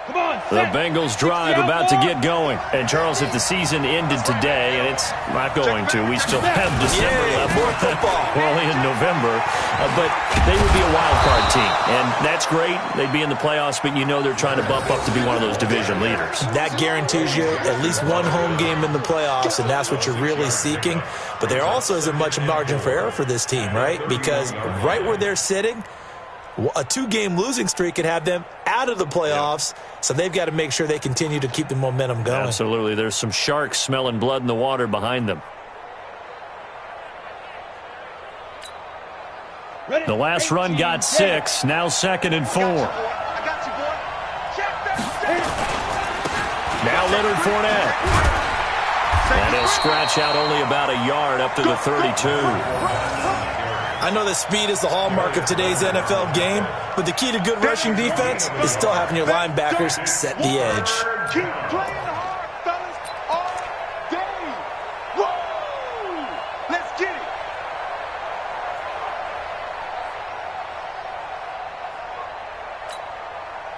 The Bengals drive about to get going. And, Charles, if the season ended today, and it's not going to, we still have December left. More football. We're only in November. But they would be a wild card team. And that's great. They'd be in the playoffs, but you know they're trying to bump up to be one of those division leaders. That guarantees you at least one home game in the playoffs, and that's what you're really seeking. But there also isn't much margin for error for this team, right? Because right where they're sitting, a 2-game losing streak could have them out of the playoffs, so they've got to make sure they continue to keep the momentum going. Absolutely. There's some sharks smelling blood in the water behind them. The last run got 6, now 2nd and 4. Now Leonard Fournette. And he'll scratch out only about a yard up to the 32. I know that speed is the hallmark of today's NFL game, but the key to good rushing defense is still having your linebackers set the edge. Keep playing hard, fellas, all day. Woo! Let's get it.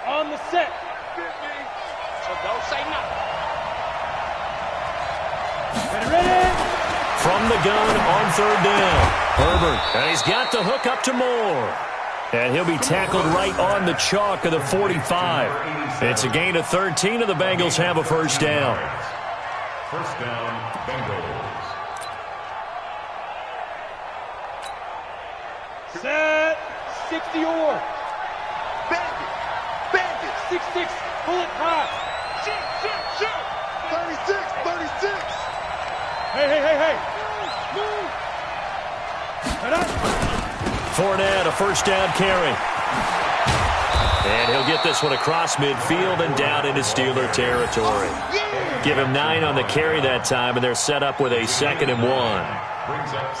On the set. So don't say nothing. Ready? From the gun on 3rd down. Herbert, and he's got the hook up to Moore. And he'll be tackled right on the chalk of the 45. It's a gain of 13, and the Bengals have a first down. First down, Bengals. Set. 60 or. Bandit. 6-6. Bullet prime. Shoot. 36. Hey. Move. Fournette, a first down carry. And he'll get this one across midfield and down into Steeler territory. Give him 9 on the carry that time, and they're set up with a 2nd and 1.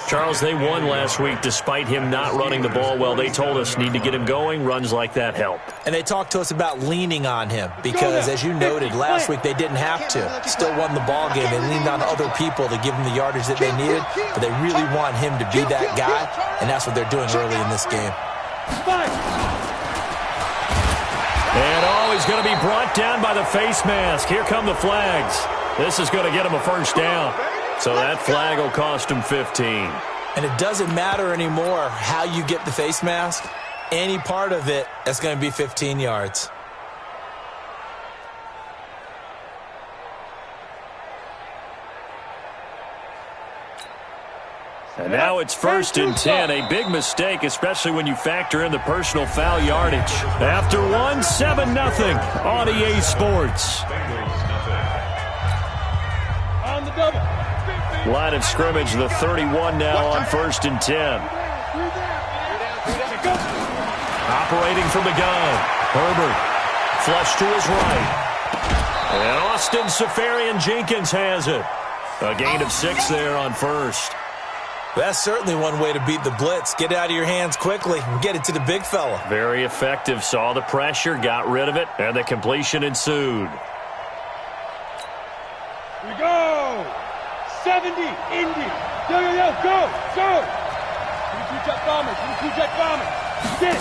Charles, they won last week despite him not running the ball well. They told us need to get him going. Runs like that help. And they talked to us about leaning on him because, as you noted, last week they didn't have to. Still won the ball game. They leaned on other people to give them the yardage that they needed, but they really want him to be that guy, and that's what they're doing early in this game. And he's going to be brought down by the face mask. Here come the flags. This is going to get him a first down. So that flag will cost him 15. And it doesn't matter anymore how you get the face mask. Any part of it, that's going to be 15 yards. And now it's 1st and 10. A big mistake, especially when you factor in the personal foul yardage. After 1, 7-0 on EA Sports. On the double. Line of scrimmage, the 31 now on 1st and 10. Operating from the gun. Herbert. Flush to his right. And Austin Seferian-Jenkins has it. A gain of 6 there on 1st. That's certainly one way to beat the blitz. Get it out of your hands quickly and get it to the big fella. Very effective. Saw the pressure, got rid of it, and the completion ensued. Here we go. 70, Indy. Yo, go. Two-jet bomber. Get it.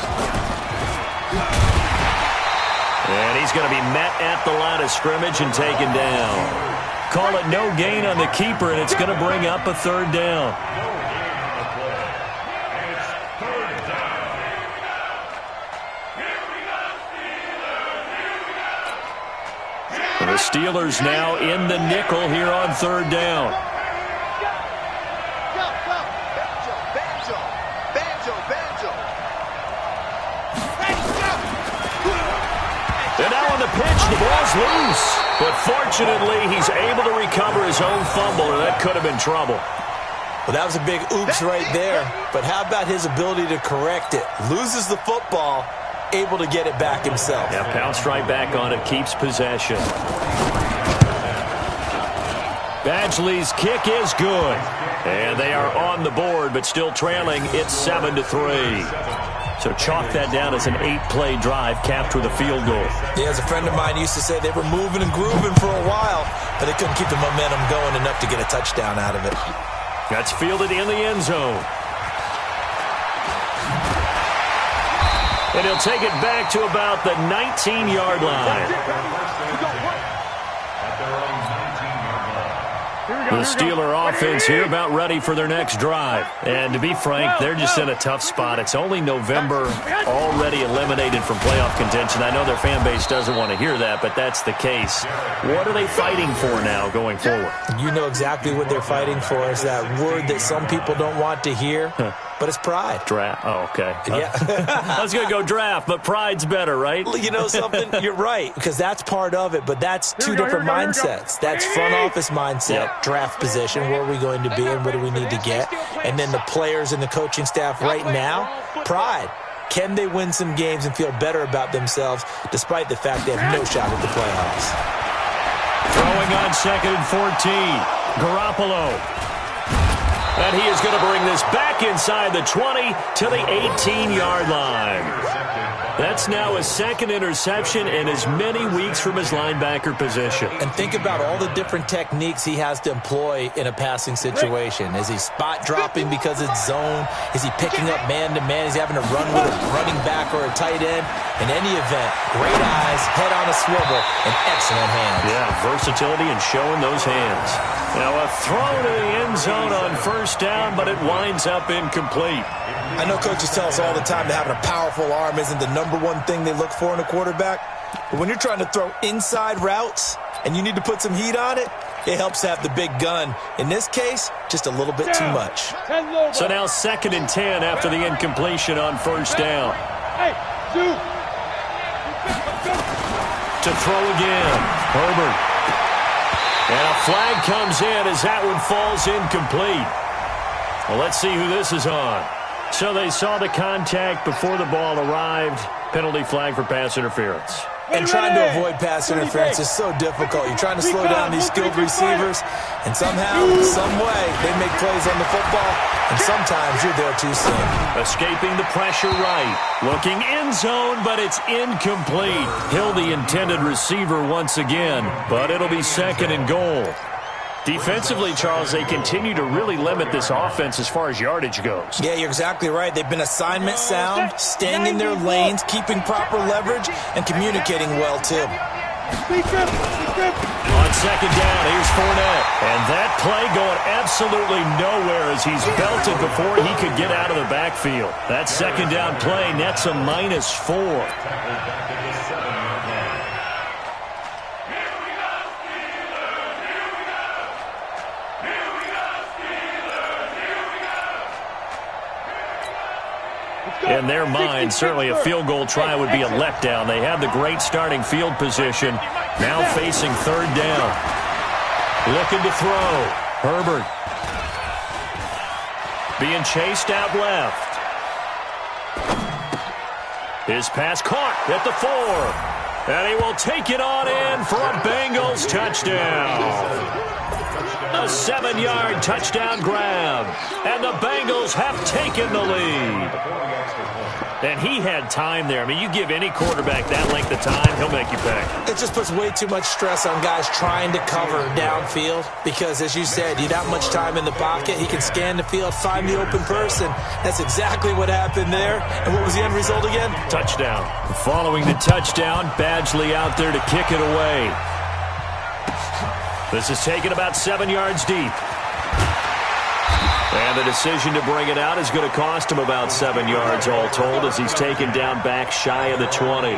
And he's going to be met at the line of scrimmage and taken down. Call it no gain on the keeper, and it's going to bring up a 3rd down. The Steelers now in the nickel here on 3rd down. And now on the pitch, the ball's loose. But fortunately, he's able to recover his own fumble, or that could have been trouble. Well, that was a big oops right there. But how about his ability to correct it? Loses the football, able to get it back himself. Yeah, pounced right back on it, keeps possession. Badgley's kick is good. And they are on the board, but still trailing. It's 7-3. So chalk that down as an 8-play drive capped with a field goal. Yeah, as a friend of mine used to say, they were moving and grooving for a while, but they couldn't keep the momentum going enough to get a touchdown out of it. That's fielded in the end zone. And he'll take it back to about the 19-yard line. The Steeler offense here about ready for their next drive. And to be frank, they're just in a tough spot. It's only November, already eliminated from playoff contention. I know their fan base doesn't want to hear that, but that's the case. What are they fighting for now going forward? You know exactly what they're fighting for. Is that word that some people don't want to hear, but it's pride. Draft. Oh, okay. Yeah. I was going to go draft, but pride's better, right? You know something? You're right, because that's part of it, but that's two different mindsets. That's front office mindset, draft position, where are we going to be and what do we need to get? And then the players and the coaching staff right now, pride. Can they win some games and feel better about themselves despite the fact they have no shot at the playoffs? Throwing on 2nd and 14. Garoppolo. And he is going to bring this back inside the 20 to the 18-yard line. That's now his second interception in as many weeks from his linebacker position. And think about all the different techniques he has to employ in a passing situation. Is he spot dropping because it's zone? Is he picking up man-to-man? Is he having to run with a running back or a tight end? In any event, great eyes, head on a swivel, and excellent hands. Yeah, versatility and showing those hands. Now a throw to the end zone on first down, but it winds up incomplete. I know coaches tell us all the time that having a powerful arm isn't the number one thing they look for in a quarterback. But when you're trying to throw inside routes and you need to put some heat on it, it helps have the big gun. In this case, just a little bit too much. So now 2nd and 10 after the incompletion on first down. To throw again, Herbert. And a flag comes in as that one falls incomplete. Well, let's see who this is on. So they saw the contact before the ball arrived. Penalty flag for pass interference. And trying to avoid pass interference is so difficult. You're trying to slow down these skilled receivers, and somehow, some way, they make plays on the football, and sometimes you're there too soon. Escaping the pressure right. Looking end zone, but it's incomplete. Hill the intended receiver once again, but it'll be 2nd and goal. Defensively, Charles, they continue to really limit this offense as far as yardage goes. Yeah, you're exactly right. They've been assignment sound, staying in their lanes, keeping proper leverage, and communicating well, too. On 2nd down, here's Fournette. And that play going absolutely nowhere as he's belted before he could get out of the backfield. That 2nd down play nets a -4. In their mind, certainly a field goal try would be a letdown. They had the great starting field position. Now facing 3rd down. Looking to throw. Herbert. Being chased out left. His pass caught at the 4. And he will take it on in for a Bengals touchdown. A 7-yard touchdown grab. And the Bengals have taken the lead. And he had time there. I mean, you give any quarterback that length of time, he'll make you pay. It just puts way too much stress on guys trying to cover downfield because, as you said, you have that much time in the pocket. He can scan the field, find the open person. That's exactly what happened there. And what was the end result again? Touchdown. Following the touchdown, Badgley out there to kick it away. This is taken about 7 yards deep. And the decision to bring it out is going to cost him about 7 yards all told as he's taken down back shy of the 20.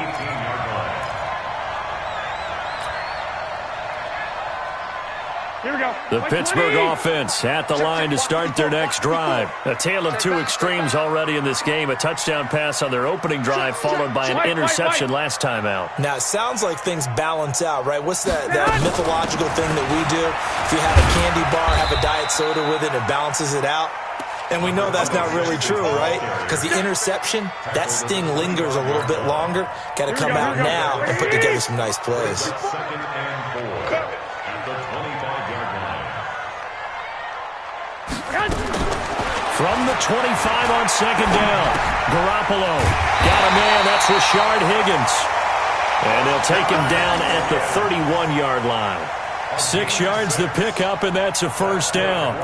Here we go. The Pittsburgh offense at the line to start their next drive. A tale of two extremes already in this game. A touchdown pass on their opening drive followed by an interception last time out. Now, it sounds like things balance out, right? What's that mythological thing that we do? If you have a candy bar, have a diet soda with it, it balances it out. And we know that's not really true, right? Because the interception, that sting lingers a little bit longer. Got to come out now and put together some nice plays. From the 25 on 2nd down, Garoppolo got a man. That's Rashard Higgins. And they'll take him down at the 31-yard line. 6 yards the pickup, and that's a first down.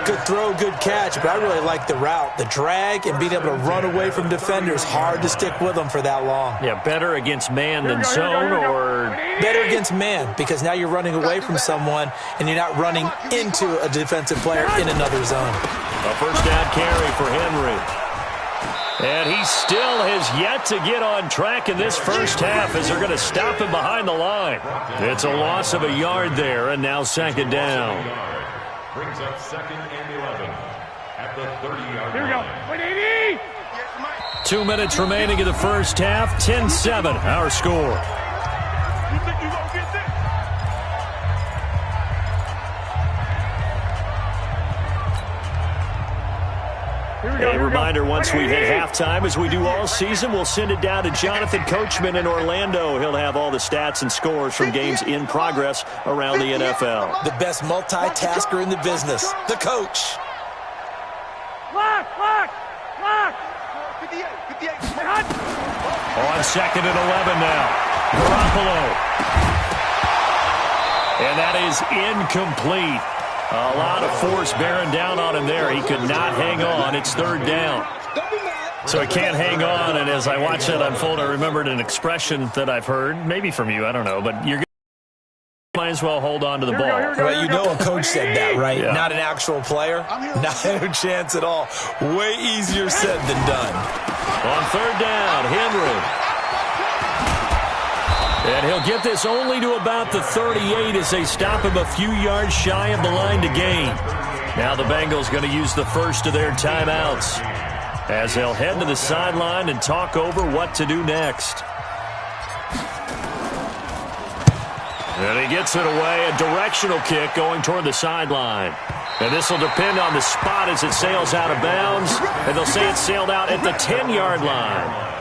Good throw, good catch, but I really like the route. The drag and being able to run away from defenders, hard to stick with them for that long. Yeah, better against man than zone, or? Better against man, because now you're running away from someone and you're not running into a defensive player in another zone. A first down carry for Henry. And he still has yet to get on track in this first half as they're going to stop him behind the line. It's a loss of a yard there, and now second down. Brings up 2nd and 11 at the 30-yard line. Here we go. 180. 2 minutes remaining in the first half. 10-7, our score. You think you gonna get this? A reminder, once we hit halftime, as we do all season, we'll send it down to Jonathan Coachman in Orlando. He'll have all the stats and scores from games in progress around the NFL. The best multitasker in the business, the coach. Lock. 58. On 2nd and 11 now. Garoppolo. And that is incomplete. A lot of force bearing down on him there. He could not hang on. It's 3rd down. So he can't hang on, and as I watch that unfold, I remembered an expression that I've heard, maybe from you, I don't know, but you're might as well hold on to the ball. Well, you know a coach said that, right? Yeah. Not an actual player. Not a chance at all. Way easier said than done. On 3rd down, Henry. And he'll get this only to about the 38 as they stop him a few yards shy of the line to gain. Now the Bengals going to use the first of their timeouts as they'll head to the sideline and talk over what to do next. And he gets it away, a directional kick going toward the sideline. And this will depend on the spot as it sails out of bounds. And they'll say it sailed out at the 10-yard line.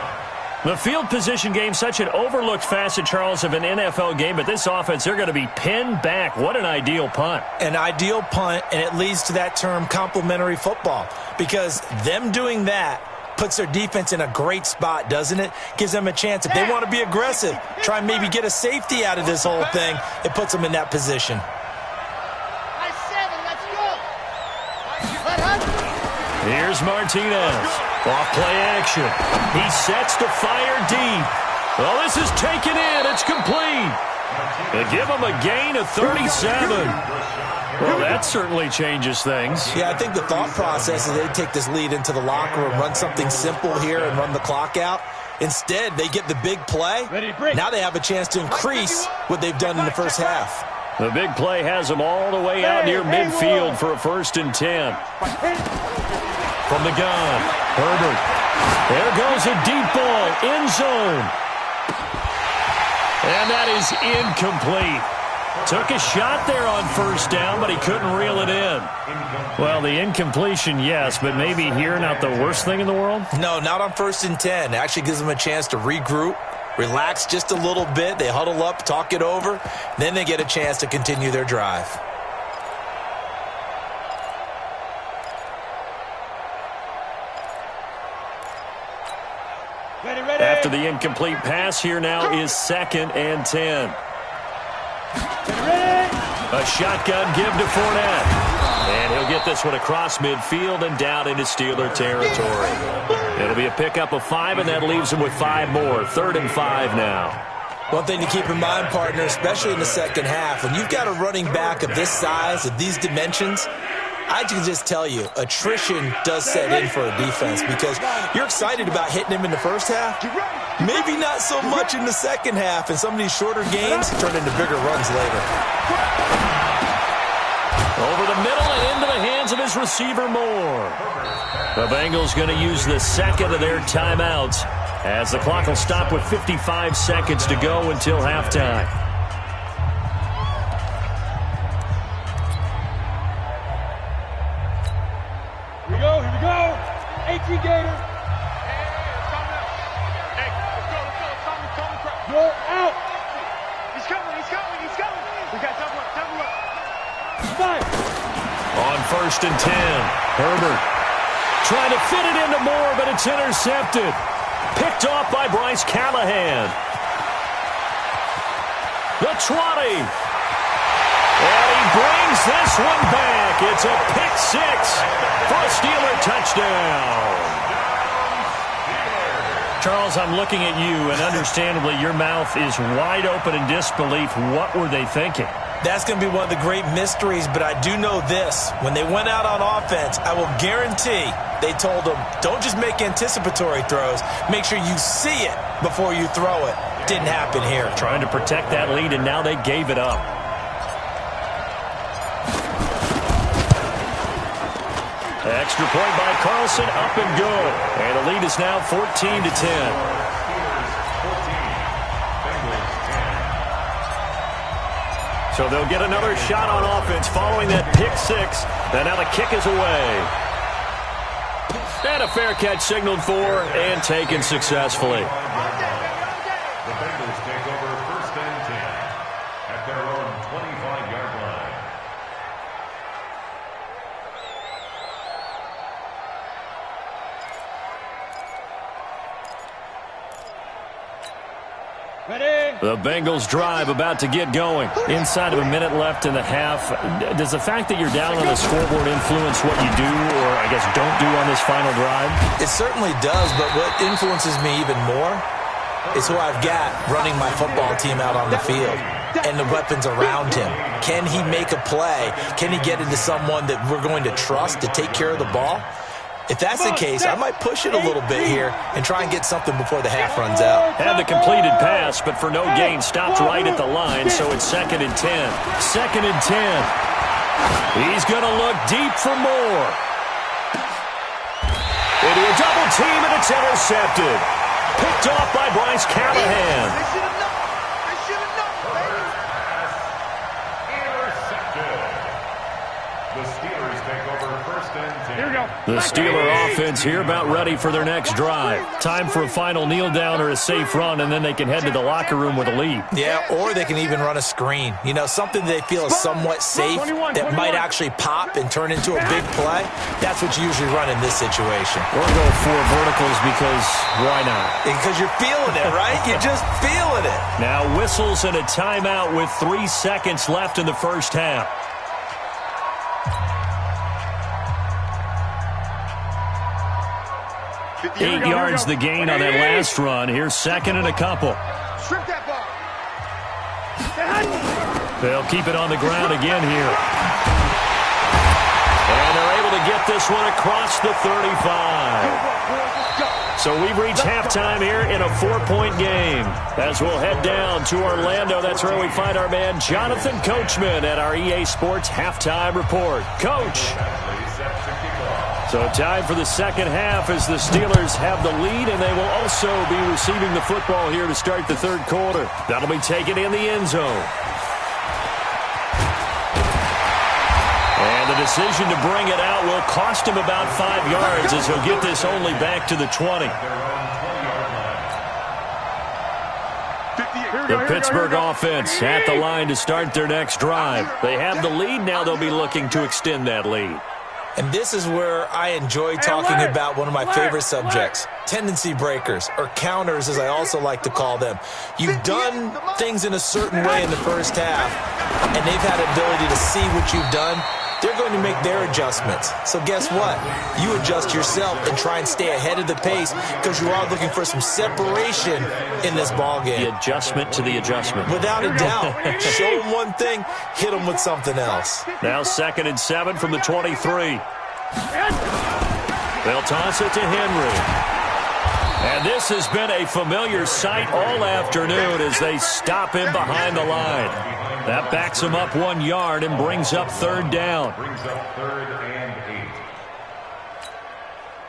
The field position game, such an overlooked facet, Charles, of an NFL game, but this offense, they're going to be pinned back. What an ideal punt. An ideal punt, and it leads to that term complementary football, because them doing that puts their defense in a great spot, doesn't it? Gives them a chance. If they want to be aggressive, try and maybe get a safety out of this whole thing, it puts them in that position. Here's Martinez. Off play action. He sets to fire deep. Well, this is taken in. It's complete. They give him a gain of 37. Well, that certainly changes things. Yeah, I think the thought process is they take this lead into the locker room, run something simple here and run the clock out. Instead, they get the big play. Now they have a chance to increase what they've done in the first half. The big play has them all the way out near midfield for a 1st and 10. From the gun, Herbert. There goes a deep ball, end zone. And that is incomplete. Took a shot there on 1st down, but he couldn't reel it in. Well, the incompletion, yes, but maybe here not the worst thing in the world? No, not on 1st and 10. It actually gives them a chance to regroup, relax just a little bit. They huddle up, talk it over. Then they get a chance to continue their drive. After the incomplete pass, here now is 2nd and 10. A shotgun give to Fournette. And he'll get this one across midfield and down into Steeler territory. It'll be a pickup of 5, and that leaves him with 5 more. 3rd and 5 now. One thing to keep in mind, partner, especially in the second half, when you've got a running back of this size, of these dimensions, I can just tell you, attrition does set in for a defense because you're excited about hitting him in the first half. Maybe not so much in the second half, and some of these shorter games turn into bigger runs later. Over the middle and into the hands of his receiver, Moore. The Bengals going to use the 2nd of their timeouts as the clock will stop with 55 seconds to go until halftime. Here we go. 18 Gator. Hey, let's go. You're out. He's coming. We got double up. Five. On 1st and 10, Herbert trying to fit it into Moore, but it's intercepted. Picked off by Bryce Callahan. The 20. And he brings this one back. It's a pick six for a Steeler touchdown. Charles, I'm looking at you, and understandably, your mouth is wide open in disbelief. What were they thinking? That's going to be one of the great mysteries, but I do know this. When they went out on offense, I will guarantee they told them, don't just make anticipatory throws. Make sure you see it before you throw it. Didn't happen here. Trying to protect that lead, and now they gave it up. Extra point by Carlson, up and good. And the lead is now 14-10. So they'll get another shot on offense following that pick six. And now the kick is away. And a fair catch signaled for and taken successfully. The Bengals take over first and 10 at their own 25-yard line. The Bengals drive about to get going. Inside of a minute left in the half. Does the fact that you're down on the scoreboard influence what you do or, I guess, don't do on this final drive? It certainly does, but what influences me even more is who I've got running my football team out on the field and the weapons around him. Can he make a play? Can he get into someone that we're going to trust to take care of the ball? If that's the case, I might push it a little bit here and try and get something before the half runs out. Had the completed pass, but for no gain, stopped right at the line, so it's 2nd and 10. 2nd and 10. He's going to look deep for more. Into a double team, and it's intercepted. Picked off by Bryce Callahan. They should have known. They should have known, baby. Intercepted. The Steelers take over first and 10. Here we go. The Steeler offense here about ready for their next drive. Time for a final kneel down or a safe run, and then they can head to the locker room with a lead. Yeah, or they can even run a screen. You know, something they feel is somewhat safe that might actually pop and turn into a big play. That's what you usually run in this situation. Or go 4 verticals because why not? Because you're feeling it, right? You're just feeling it. Now whistles and a timeout with 3 seconds left in the first half. 8 yards the gain on that last run. Here's 2nd and a couple. Strip that ball. They'll keep it on the ground again here. And they're able to get this one across the 35. So we've reached halftime here in a 4-point game. As we'll head down to Orlando, that's where we find our man Jonathan Coachman at our EA Sports Halftime Report. Coach. So time for the second half as the Steelers have the lead, and they will also be receiving the football here to start the third quarter. That'll be taken in the end zone. And the decision to bring it out will cost him about 5 yards as he'll get this only back to the 20. The Pittsburgh offense at the line to start their next drive. They have the lead. Now they'll be looking to extend that lead. And this is where I enjoy talking about one of my favorite subjects, tendency breakers, or counters as I also like to call them. You've done things in a certain way in the first half, and they've had the ability to see what you've done. They're going to make their adjustments. So guess what? You adjust yourself and try and stay ahead of the pace because you are looking for some separation in this ballgame. The adjustment to the adjustment. Without a doubt. Show them one thing, hit them with something else. Now 2nd and 7 from the 23. They'll toss it to Henry. And this has been a familiar sight all afternoon as they stop him behind the line. That backs him up 1 yard and brings up 3rd down. Brings up 3rd and 8.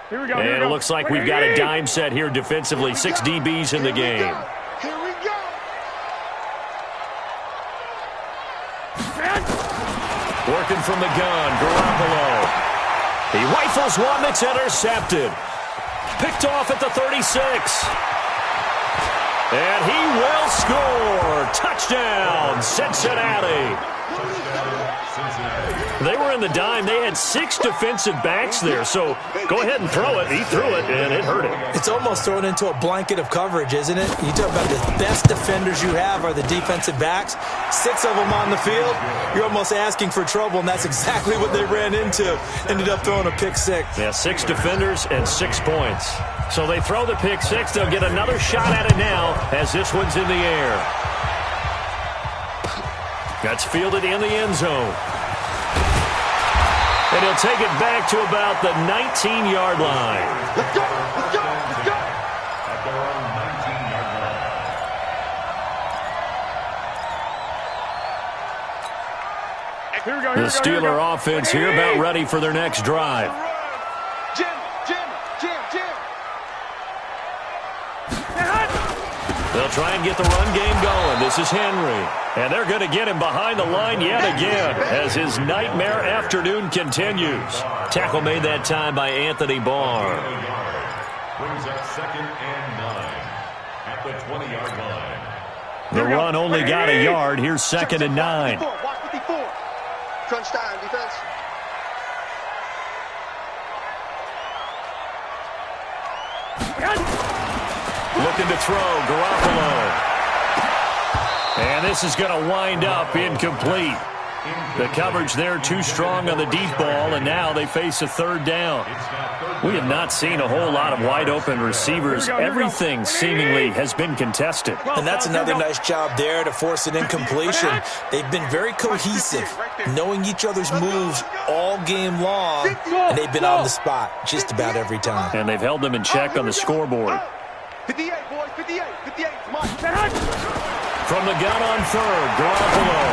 Here we go. And it looks like we've got a dime set here defensively. 6 DBs in the game. Here we go. Working from the gun, Garoppolo. He rifles one that's intercepted. Picked off at the 36. And he will score. Touchdown, touchdown, Cincinnati. They were in the dime. They had 6 defensive backs there, so go ahead and throw it. He threw it, and it hurt him. It's almost thrown into a blanket of coverage, isn't it? You talk about the best defenders you have are the defensive backs. 6 of them on the field. You're almost asking for trouble, and that's exactly what they ran into. Ended up throwing a pick 6. Yeah, 6 defenders and 6 points. So they throw the pick 6. They'll get another shot at it now as this one's in the air. That's fielded in the end zone. And he'll take it back to about the 19-yard line. Let's go, let's go, let's go. At their own 19-yard line. Here we go, The Steeler offense here about ready for their next drive. Jim. They'll try and get the run game going. This is Henry. And they're going to get him behind the line yet again as his nightmare afternoon continues. Tackle made that time by Anthony Barr. Brings up 2nd and 9 at the 20-yard line. The run only got a yard. Here's 2nd and 9. Watch 54. Crunch time, defense. Looking to throw, Garoppolo. And this is going to wind up incomplete. The coverage there too strong on the deep ball, and now they face a 3rd down. We have not seen a whole lot of wide-open receivers. Everything seemingly has been contested. And that's another nice job there to force an incompletion. They've been very cohesive, knowing each other's moves all game long, and they've been on the spot just about every time. And they've held them in check on the scoreboard. 58, boys, 58, 58. Come on. From the gun on 3rd, Garoppolo.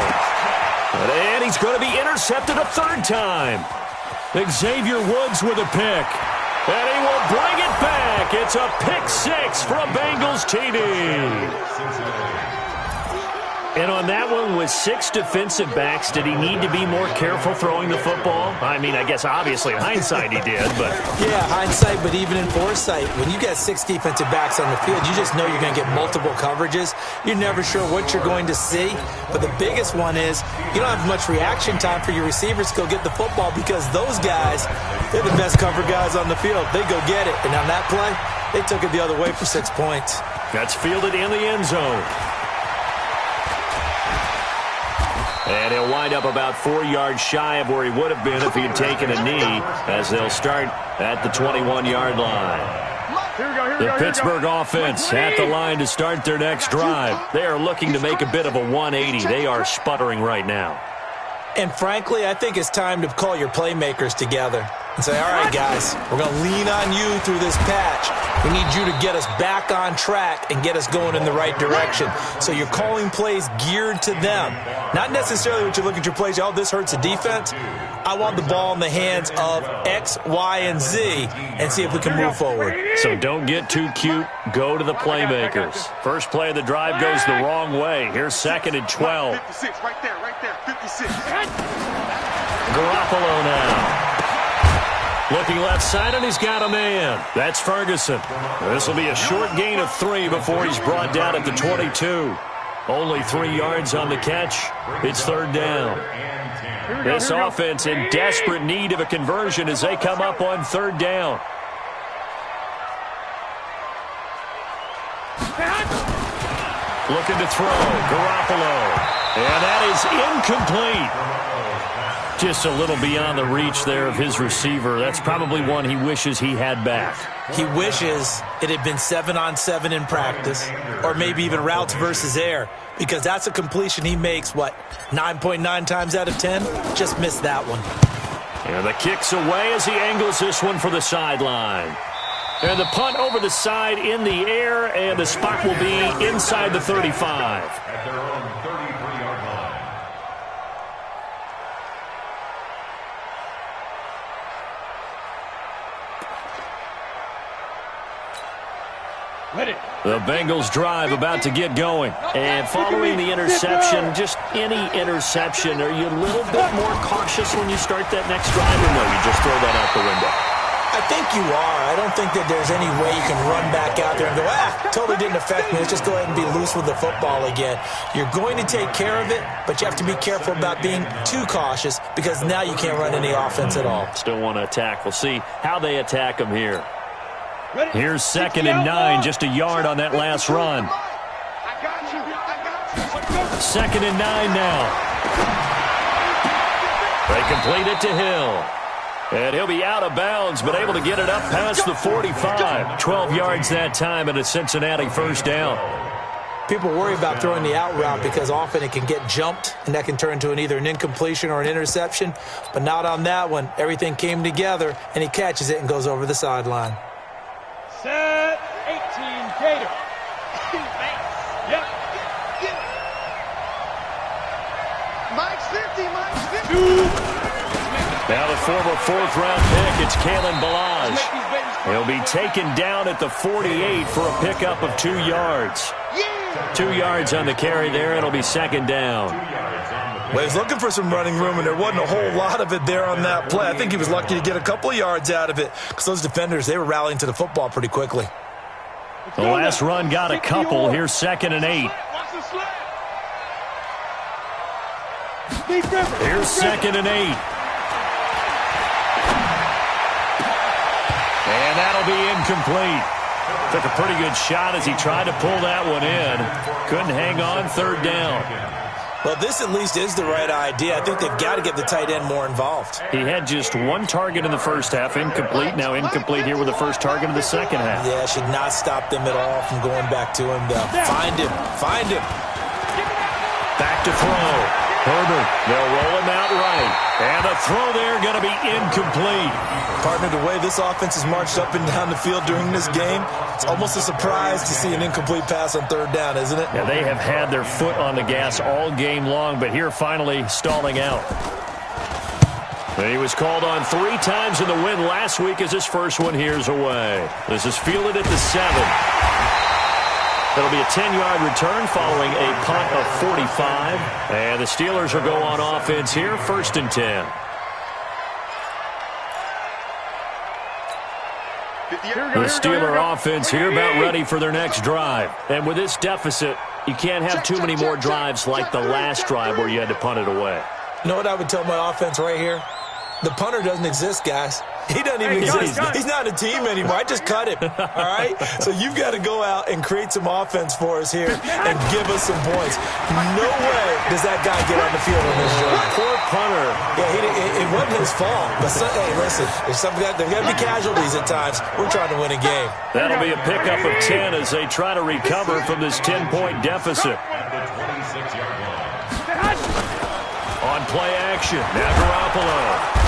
And he's going to be intercepted a 3rd time. Xavier Woods with a pick. And he will bring it back. It's a pick 6 for a Bengals TD. And on that one, with 6 defensive backs, did he need to be more careful throwing the football? I mean, I guess obviously in hindsight he did, but... Yeah, hindsight, but even in foresight, when you got 6 defensive backs on the field, you just know you're going to get multiple coverages. You're never sure what you're going to see. But the biggest one is you don't have much reaction time for your receivers to go get the football because those guys, they're the best cover guys on the field. They go get it. And on that play, they took it the other way for 6 points. That's fielded in the end zone. And he'll wind up about 4 yards shy of where he would have been if he had taken a knee, as they'll start at the 21-yard line. The Pittsburgh offense at the line to start their next drive. They are looking to make a bit of a 180. They are sputtering right now. And frankly, I think it's time to call your playmakers together and say, all right, guys, we're going to lean on you through this patch. We need you to get us back on track and get us going in the right direction. So you're calling plays geared to them. Not necessarily what you look at your plays, oh, this hurts the defense. I want the ball in the hands of X, Y, and Z and see if we can move forward. So don't get too cute. Go to the playmakers. First play of the drive goes the wrong way. Here's 2nd and 12. 56, right there, 56. Garoppolo now. Looking left side, and he's got a man. That's Ferguson. This will be a short gain of 3 before he's brought down at the 22. Only 3 yards on the catch. It's 3rd down. This offense in desperate need of a conversion as they come up on 3rd down. Looking to throw, Garoppolo. And that is incomplete. Just a little beyond the reach there of his receiver. That's probably one he wishes he had back. He wishes it had been 7-on-7 in practice, or maybe even routes versus air, because that's a completion he makes, 9.9 times out of 10? Just missed that one. And the kick's away as he angles this one for the sideline. And the punt over the side in the air, and the spot will be inside the 35. At their own 33-yard line. The Bengals drive about to get going. And following the interception, just any interception, are you a little bit more cautious when you start that next drive, or no, you just throw that out the window? I think you are. I don't think that there's any way you can run back out there and go, totally didn't affect me. Let's just go ahead and be loose with the football again. You're going to take care of it, but you have to be careful about being too cautious because now you can't run any offense at all. Still want to attack. We'll see how they attack him here. Here's 2nd and 9, just a yard on that last run. 2nd and 9 now. They complete it to Hill. And he'll be out of bounds, but able to get it up past the 45. 12 yards that time and a Cincinnati first down. People worry about throwing the out route because often it can get jumped, and that can turn into either an incompletion or an interception. But not on that one. Everything came together, and he catches it and goes over the sideline. Set 18 Gator. Yep. Mike's 50, Mike's 50. Now the former 4th-round pick, it's Kalen Balaj. He'll be taken down at the 48 for a pickup of 2 yards. 2 yards on the carry there. It'll be 2nd down. Well, he's looking for some running room, and there wasn't a whole lot of it there on that play. I think he was lucky to get a couple of yards out of it because those defenders, they were rallying to the football pretty quickly. The last run got a couple. Here's 2nd and 8. Here's 2nd and 8. And that'll be incomplete. Took a pretty good shot as he tried to pull that one in. Couldn't hang on, 3rd down. Well, this at least is the right idea. I think they've got to get the tight end more involved. He had just 1 target in the first half, incomplete. Now incomplete here with the first target of the second half. Yeah, should not stop them at all from going back to him, though. Find him. Find him. Back to throw. Herbert, they'll roll him out right. And the throw there going to be incomplete. Partner, the way this offense has marched up and down the field during this game, it's almost a surprise to see an incomplete pass on 3rd down, isn't it? Yeah, they have had their foot on the gas all game long, but here finally stalling out. He was called on 3 times in the win last week as his first one here's away. This is fielded at the 7. That'll be a 10-yard return following a punt of 45. And the Steelers will go on offense here, 1st and 10. The Steeler offense here about ready for their next drive. And with this deficit, you can't have too many more drives like the last drive where you had to punt it away. You know what I would tell my offense right here? The punter doesn't exist, guys. He doesn't even exist. He's not a team anymore. I just cut him, all right? So you've got to go out and create some offense for us here and give us some points. No way does that guy get on the field on this drive. Poor punter. Yeah, it wasn't his fault. But, hey, listen, there's got to be casualties at times. We're trying to win a game. That'll be a pickup of 10 as they try to recover from this 10-point deficit. On play action, now Garoppolo.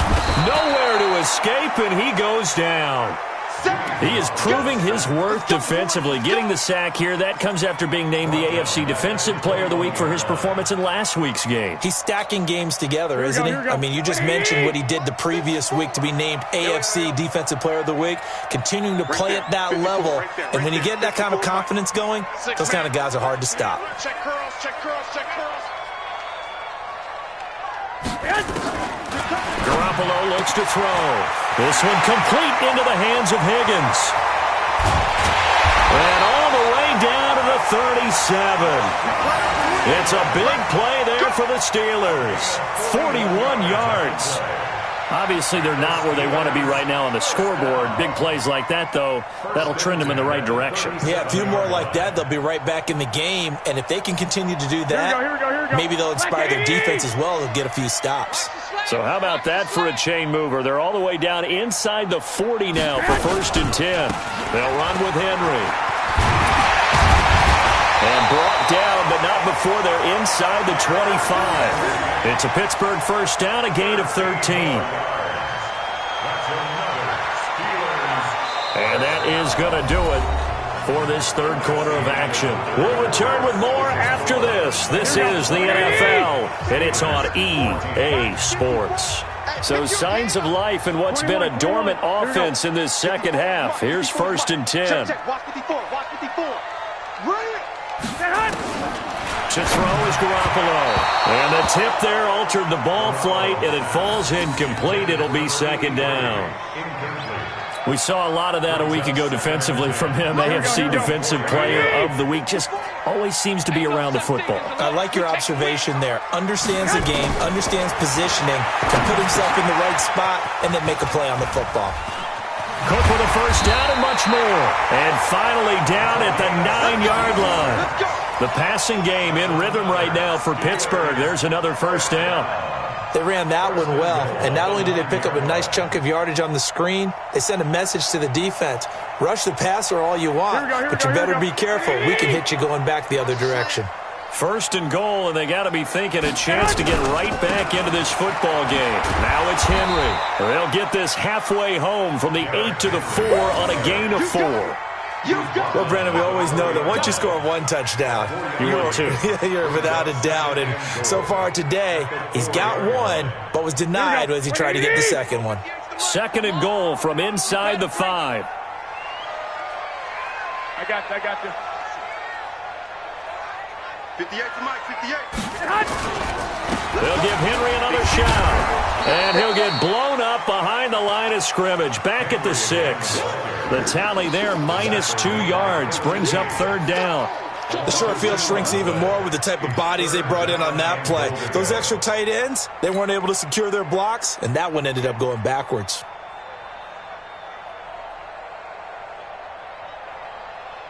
Nowhere to escape, and he goes down. He is proving his worth defensively. Getting the sack here, that comes after being named the AFC Defensive Player of the Week for his performance in last week's game. He's stacking games together, isn't he? I mean, you just mentioned what he did the previous week to be named AFC Defensive Player of the Week, continuing to play at that level. And when you get that kind of confidence going, those kind of guys are hard to stop. Check curls, check curls, check curls. Garoppolo looks to throw. This one complete into the hands of Higgins. And all the way down to the 37. It's a big play there for the Steelers. 41 yards. Obviously, they're not where they want to be right now on the scoreboard. Big plays like that, though, that'll trend them in the right direction. Yeah, a few more like that, they'll be right back in the game. And if they can continue to do that, maybe they'll inspire their defense as well. They'll get a few stops. So how about that for a chain mover? They're all the way down inside the 40 now for 1st and 10. They'll run with Henry. And brought down, but not before they're inside the 25. It's a Pittsburgh first down, a gain of 13. And that is going to do it for this 3rd quarter of action. We'll return with more after this. This is the NFL, and it's on EA Sports. So signs of life in what's been a dormant offense in this second half. Here's 1st and 10. Watch 54, watch 54. Run it. To throw is Garoppolo. And the tip there altered the ball flight, and it falls incomplete. It'll be 2nd down. We saw a lot of that a week ago defensively from him. AFC Defensive Player of the Week. Just always seems to be around the football. I like your observation there. Understands the game, understands positioning, can put himself in the right spot, and then make a play on the football. Cook with a first down and much more. And finally down at the 9-yard line. The passing game in rhythm right now for Pittsburgh. There's another first down. They ran that one well, and not only did they pick up a nice chunk of yardage on the screen, they sent a message to the defense. Rush the passer all you want, but you better be careful. We can hit you going back the other direction. First and goal, and they got to be thinking a chance to get right back into this football game. Now it's Henry. They'll get this halfway home from the 8 to the 4 on a gain of 4. Well, Brandon, we always know that once you score one touchdown, you're without a doubt. And so far today, he's got one, but was denied as he tried to get the second one. Second and goal from inside the 5. I got this. 58 to Mike, 58. They'll give Henry another shot. And he'll get blown up behind the line of scrimmage. Back at the 6. The tally there, -2 yards. Brings up third down. The short field shrinks even more with the type of bodies they brought in on that play. Those extra tight ends, they weren't able to secure their blocks, and that one ended up going backwards.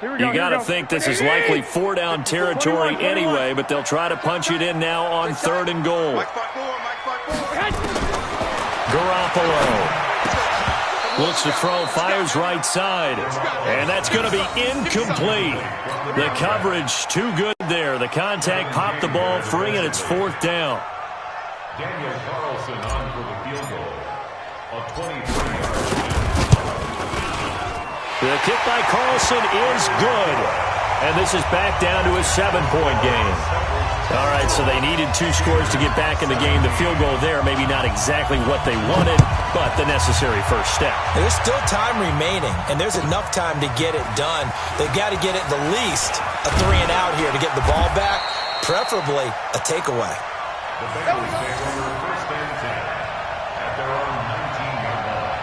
You got to think this is likely 4-down territory anyway, but they'll try to punch it in now on third and goal. Garoppolo looks to throw, fires right side, and that's going to be incomplete. The coverage too good there. The contact popped the ball free, and it's fourth down. Daniel Carlson on for the field goal. A 23-yard. The kick by Carlson is good. And this is back down to a 7-point game. All right, so they needed 2 scores to get back in the game. The field goal there, maybe not exactly what they wanted, but the necessary first step. There's still time remaining, and there's enough time to get it done. They've got to get at the least a 3-and-out here to get the ball back, preferably a takeaway. The Bengals take over first and 10 at their own 19-yard line.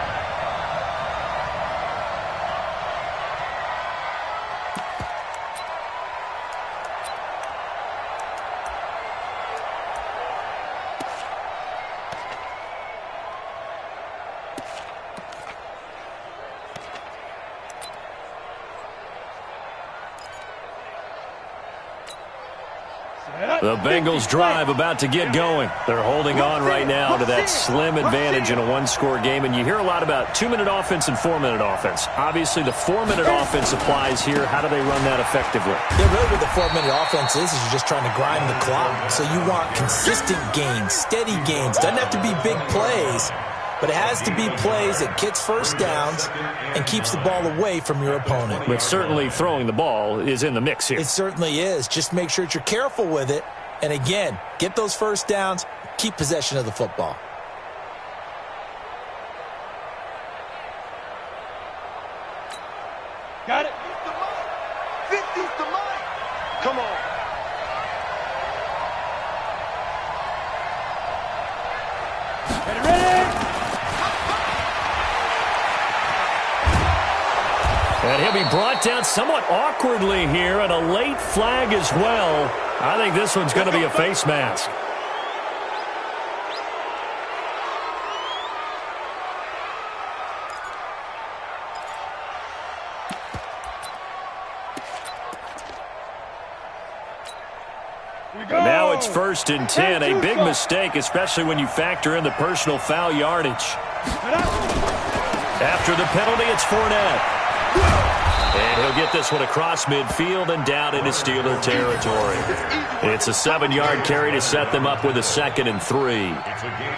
The Bengals drive about to get going. They're holding on right now to that slim advantage in a 1-score game. And you hear a lot about 2-minute offense and 4-minute offense. Obviously, the 4-minute offense applies here. How do they run that effectively? Yeah, really what the 4-minute offense is you're just trying to grind the clock. So you want consistent gains, steady gains. Doesn't have to be big plays, but it has to be plays that gets first downs and keeps the ball away from your opponent. But certainly throwing the ball is in the mix here. It certainly is. Just make sure that you're careful with it. And again, get those first downs, keep possession of the football. Got it. 50's the mic. Come on. Ready? And he'll be brought down somewhat awkwardly here, and a late flag as well. I think this one's going to be a face mask. And now it's first and 10. A big mistake, especially when you factor in the personal foul yardage. After the penalty, it's Fournette. And he'll get this one across midfield and down into Steeler territory. It's a 7-yard carry to set them up with a 2nd and 3. All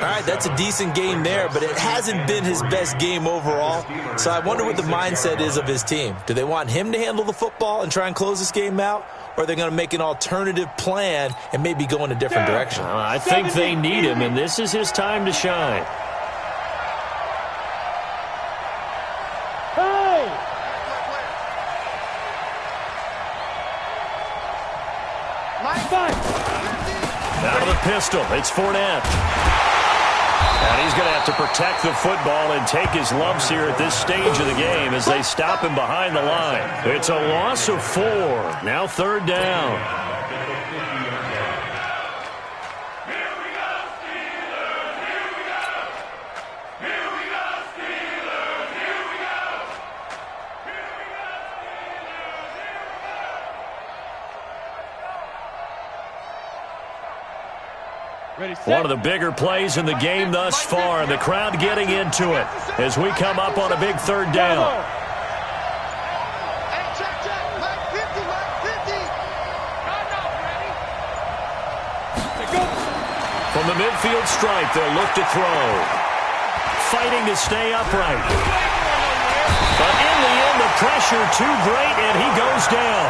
right, that's a decent game there, but it hasn't been his best game overall. So I wonder what the mindset is of his team. Do they want him to handle the football and try and close this game out? Or are they going to make an alternative plan and maybe go in a different direction? I think they need him, and this is his time to shine. Out of the pistol, it's Fournette. And he's going to have to protect the football and take his lumps here at this stage of the game as they stop him behind the line. It's a loss of 4. Now 3rd down. One of the bigger plays in the game thus far, and the crowd getting into it as we come up on a big 3rd down. From the midfield stripe, they'll look to throw. Fighting to stay upright. But in the end, the pressure too great, and he goes down.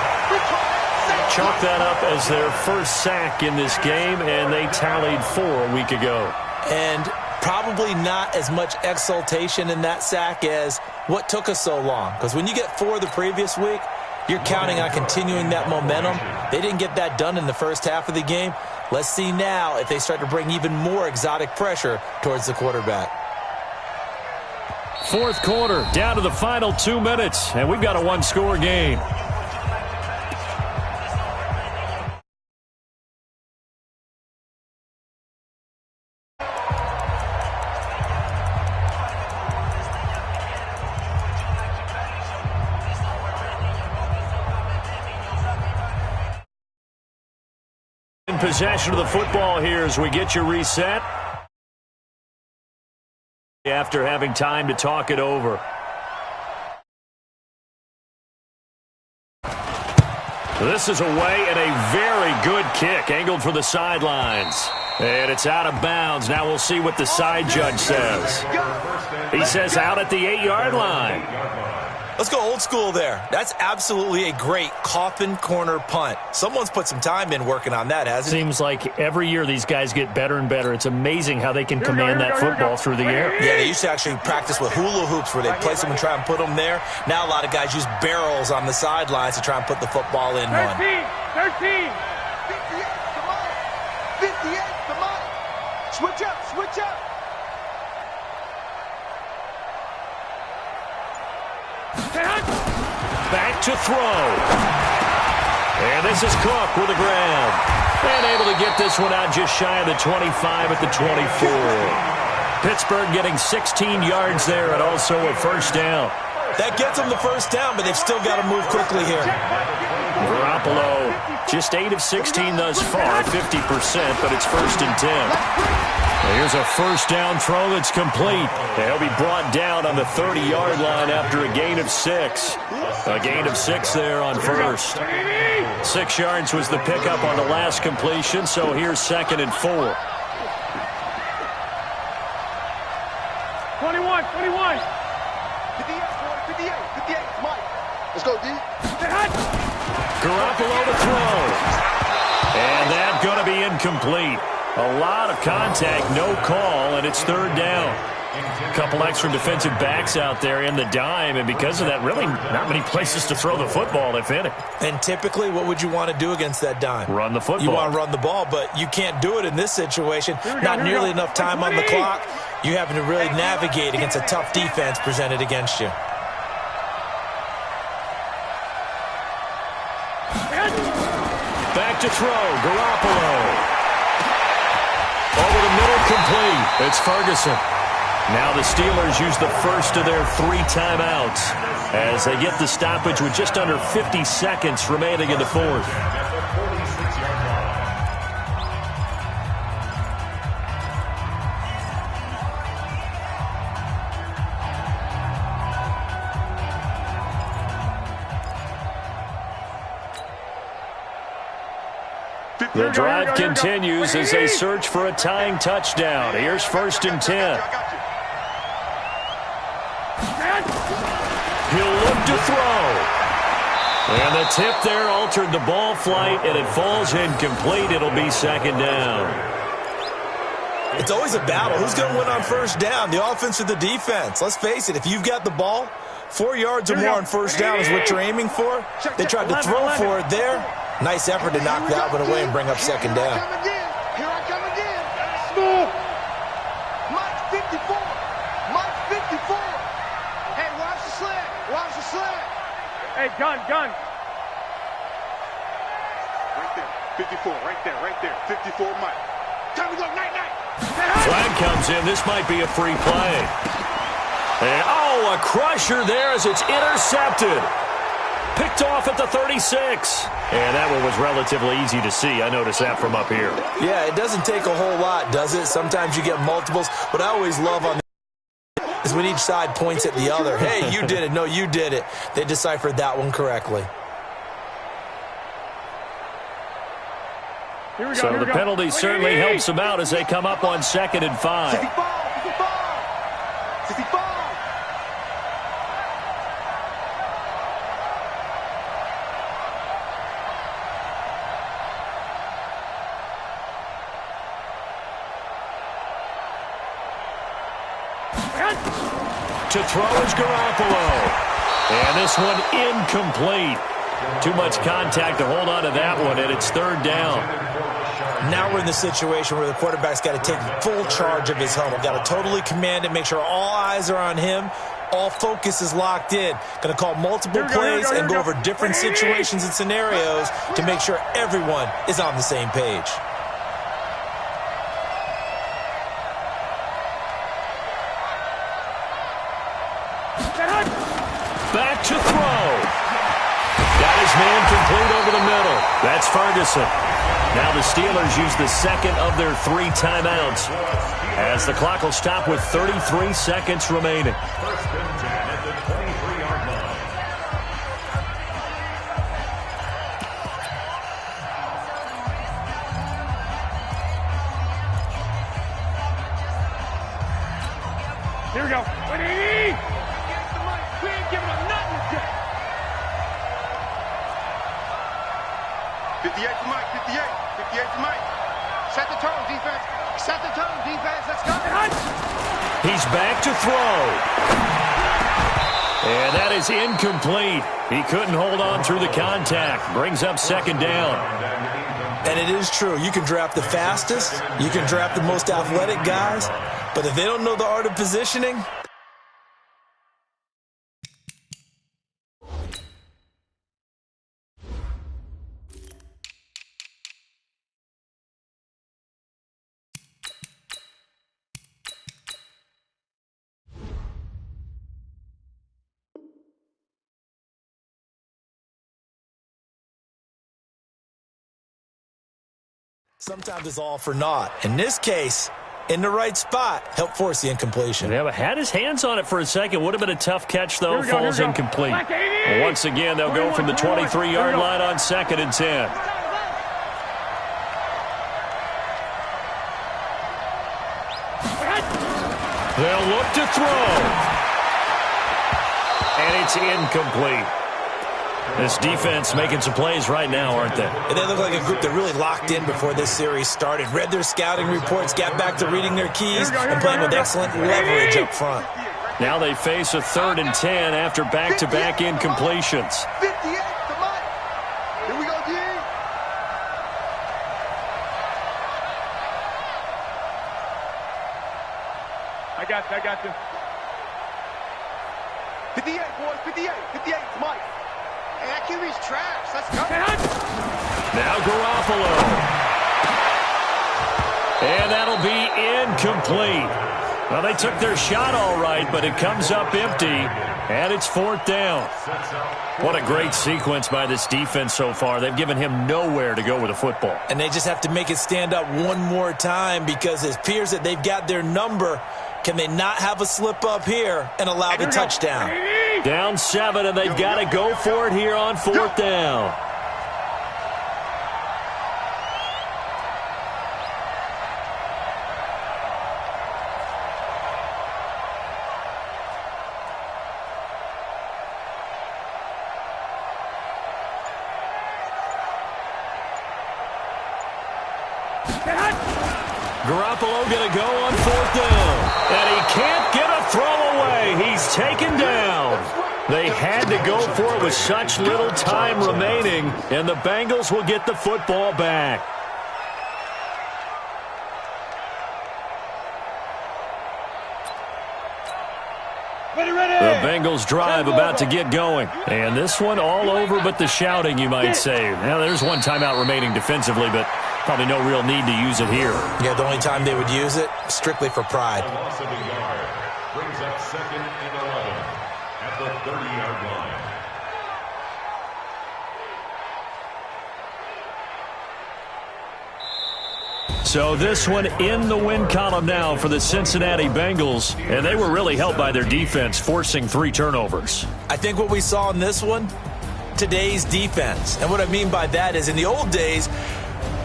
Chalk that up as their first sack in this game, and they tallied 4 a week ago. And probably not as much exultation in that sack as what took us so long. Because when you get 4 the previous week, you're counting on continuing that momentum. They didn't get that done in the first half of the game. Let's see now if they start to bring even more exotic pressure towards the quarterback. 4th quarter, down to the final 2 minutes, and we've got a 1-score game. Possession of the football here as we get you reset after having time to talk it over. This is away and a very good kick angled for the sidelines, and it's out of bounds. Now we'll see what the side judge says. He says out at the 8-yard line. Let's go old school there. That's absolutely a great coffin corner punt. Someone's put some time in working on that, hasn't it? Seems like every year these guys get better and better. It's amazing how they can command that football through the air. Yeah, they used to actually practice with hula hoops where they place them and try and put them there. Now a lot of guys use barrels on the sidelines to try and put the football in 13, one. 13. 58, come on. Switch up, switch up. Back to throw. And this is Cook with a grab. And able to get this one out just shy of the 25 at the 24. Pittsburgh getting 16 yards there and also a 1st down. That gets them the 1st down, but they've still got to move quickly here. Garoppolo just 8 of 16 thus far, 50%, but it's 1st and 10. Here's a 1st down throw that's complete. He'll be brought down on the 30-yard line after a gain of 6. A gain of 6 there on 1st. 6 yards was the pickup on the last completion, so here's 2nd and 4. 21, 21. 58, 58, Mike. Let's go, D. Garoppolo to throw. And that's going to be incomplete. A lot of contact, no call, and it's 3rd down. A couple extra defensive backs out there in the dime, and because of that, really not many places to throw the football, if any. And typically, what would you want to do against that dime? Run the football. You want to run the ball, but you can't do it in this situation. Not nearly enough time on the clock. You having to really navigate against a tough defense presented against you. Back to throw, Garoppolo. Over the middle, complete. It's Ferguson. Now the Steelers use the first of their 3 timeouts as they get the stoppage with just under 50 seconds remaining in the 4th. The drive continues as they search for a tying touchdown. Here's 1st and 10. He'll look to throw. And the tip there altered the ball flight, and it falls incomplete. It'll be 2nd down. It's always a battle. Who's going to win on 1st down, the offense or the defense? Let's face it, if you've got the ball, 4 yards or more on 1st down is what you're aiming for. They tried to throw for it there. Nice effort to knock that one away and bring up 2nd down. Here I come again. Smooth. Mike Hey, gun. Right there. 54, right there. 54, Mike. Time to go, night. Flag comes in. This might be a free play. And, a crusher there as it's intercepted. Picked off at the 36. And that one was relatively easy to see. I noticed that from up here. Yeah, it doesn't take a whole lot, does it? Sometimes you get multiples. What I always love on is when each side points at the other. Hey, you did it. No, you did it. They deciphered that one correctly. So the penalty certainly helps them out as they come up on 2nd and 5. 65. To throw is Garoppolo. And this one incomplete. Too much contact to hold on to that one, and it's 3rd down. Now we're in the situation where the quarterback's got to take full charge of his helmet. Got to totally command it, make sure all eyes are on him. All focus is locked in. Going to call multiple plays and go over different situations and scenarios to make sure everyone is on the same page. Back to throw. Got his man complete over the middle. That's Ferguson. Now the Steelers use the 2nd of their 3 timeouts as the clock will stop with 33 seconds remaining. 1st and 10 at the 23-yard line. Here we go. We ain't giving them nothing today. 58 to Mike, 58 to Mike. Set the tone, defense. Let's go. He's back to throw. And that is incomplete. He couldn't hold on through the contact. Brings up 2nd down. And it is true. You can draft the fastest. You can draft the most athletic guys. But if they don't know the art of positioning, sometimes it's all for naught. In this case, in the right spot, help force the incompletion. Yeah, but had his hands on it for a second. Would have been a tough catch, though. Falls incomplete. Well, once again, they'll go from the 23-yard line on 2nd and 10. They'll look to throw. And it's incomplete. This defense making some plays right now, aren't they? And they look like a group that really locked in before this series started. Read their scouting reports, got back to reading their keys, and playing with excellent leverage up front. Now they face a 3rd and 10 after back-to-back incompletions. 58 to Mike. Here we go, D. I got you. 58, boys, 58 to Mike. Hey, that QB's trash. Let's go. Now Garoppolo. And that'll be incomplete. Well, they took their shot all right, but it comes up empty, and it's 4th down. What a great sequence by this defense so far. They've given him nowhere to go with the football. And they just have to make it stand up one more time because it appears that they've got their number. Can they not have a slip up here and allow the touchdown? Down 7, and they've got to go for it here on 4th down. Garoppolo going to go on 4th down. And he can't get a throw away. He's taken down. They had to go for it with such little time remaining, and the Bengals will get the football back. The Bengals drive about to get going. And this one all over but the shouting, you might say. Now, there's one timeout remaining defensively, but probably no real need to use it here. Yeah, the only time they would use it, strictly for pride. A loss of a yard brings up 2nd and 11 at the 30-yard line. So this one in the win column now for the Cincinnati Bengals, and they were really helped by their defense, forcing 3 turnovers. I think what we saw in this one, today's defense. And what I mean by that is in the old days,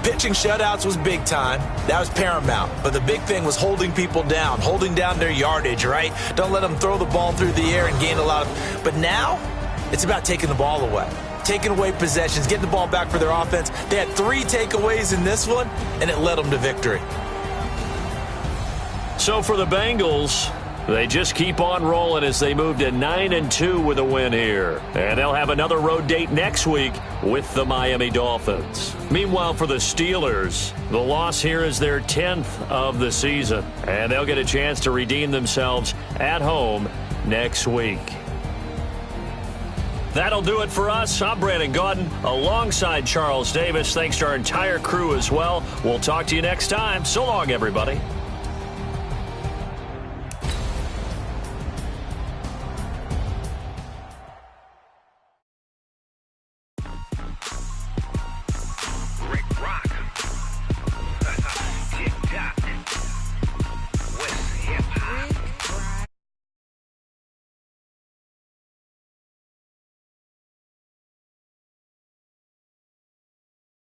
pitching shutouts was big time. That was paramount. But the big thing was holding people down, holding down their yardage, right? Don't let them throw the ball through the air and gain a lot of... But now, it's about taking the ball away. Taking away possessions, getting the ball back for their offense. They had 3 takeaways in this one, and it led them to victory. So for the Bengals, they just keep on rolling as they move to 9-2 with a win here. And they'll have another road date next week with the Miami Dolphins. Meanwhile, for the Steelers, the loss here is their 10th of the season. And they'll get a chance to redeem themselves at home next week. That'll do it for us. I'm Brandon Gaudin alongside Charles Davis. Thanks to our entire crew as well. We'll talk to you next time. So long, everybody.